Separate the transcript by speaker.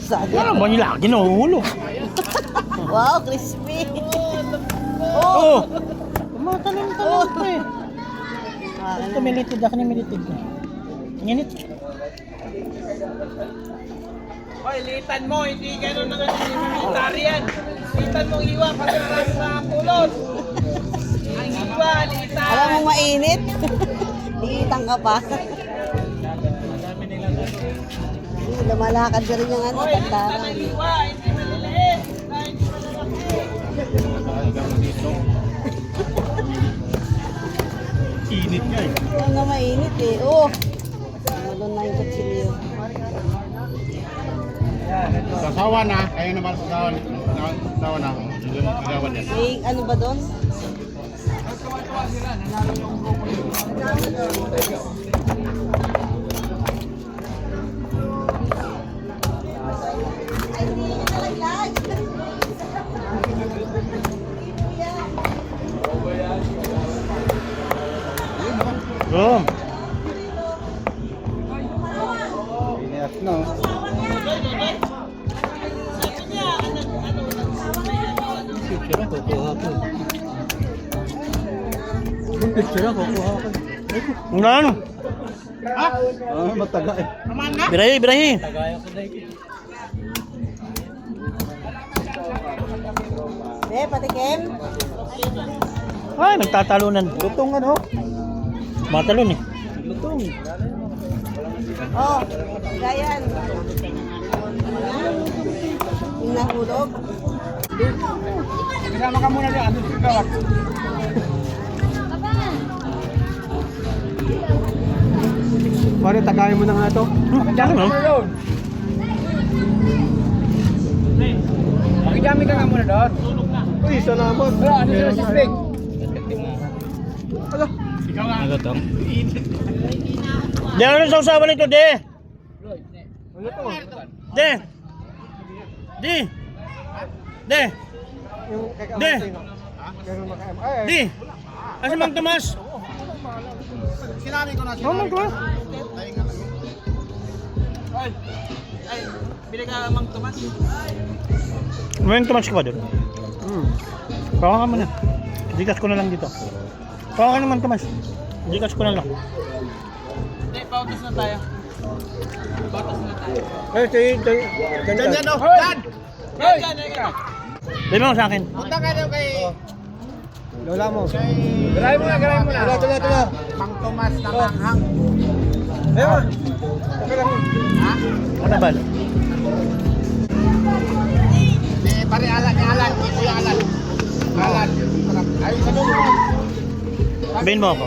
Speaker 1: Ano ba nila? Ginuhulog.
Speaker 2: Wow, crispy.
Speaker 1: Oh! Tumatalon-talon pa eh. Ito militid ako ni militid. Init.
Speaker 3: Hoy, litan mo, hindi gano'n na military yan. Litan mo iwa, pagkakas sa pulot. Ang iwa, litan.
Speaker 2: Alam mo mainit? Liitang ka pa. Lumalakad ka rin yung ano,
Speaker 3: Hoy, litan
Speaker 2: kantaran.
Speaker 3: ang iwa, hindi maliliit. Hindi malalaki.
Speaker 1: Init nga eh.
Speaker 2: Alam nga mainit eh. Oh! Malun na yung kutsilyo.
Speaker 4: Sasawa na, kaya naman sasawa na. Sasawa niya.
Speaker 2: May ano ba doon?
Speaker 1: Oh.
Speaker 4: Yes, no.
Speaker 1: Picture ako, kuha ko. Yung picture ako, kuha ko. Ang ano?
Speaker 4: Ah, mataga eh.
Speaker 1: Birahi, birahi.
Speaker 2: Patikim.
Speaker 1: Ay, nagtatalunan.
Speaker 4: Lutong ano?
Speaker 1: Matalon eh.
Speaker 4: Lutong.
Speaker 2: Oh, gayan. Yung nahulog.
Speaker 4: Kasama ka muna dyan. Ano yung gawat? Pare, tagayin mo na nga ito.
Speaker 1: Diyan no?
Speaker 3: Pakidami ka nga muna doon.
Speaker 4: Uy, salamat.
Speaker 3: Ano sila si Spig?
Speaker 1: Ano to? Di, ano sa usapan nito, De?
Speaker 4: Ano to?
Speaker 1: De! Di! De!
Speaker 4: Yung kay
Speaker 1: De!
Speaker 4: Ganun makaim. Ay,
Speaker 1: Di! Asa Mang Tomas?
Speaker 4: sinabi ko na
Speaker 1: Oh, Mang Tomas?
Speaker 3: Ay, bili ka Mang Tomas.
Speaker 1: Mang Tomas ka ba doon? Pawa ka muna. Dikas ko na lang dito. Pawa ka naman, Tomas. Dikas ko na lang.
Speaker 3: Hindi, pautos na tayo. Pautos na tayo.
Speaker 4: Ay, dyan o.
Speaker 3: Dan! Hoy! Dan!
Speaker 1: Dali mo sa akin.
Speaker 3: Punta ka daw kay...
Speaker 4: Lola mo.
Speaker 3: Galay mo na, galay mo na.
Speaker 4: Tula.
Speaker 3: Mang Tomas na manghang.
Speaker 4: Ayun. Okay lang.
Speaker 3: Ha?
Speaker 1: Ano ba?
Speaker 3: Pare Alan, ni Alan, ni Kuya Alan. Alan. Ayun sa dulo.
Speaker 1: Sabihin mo ako.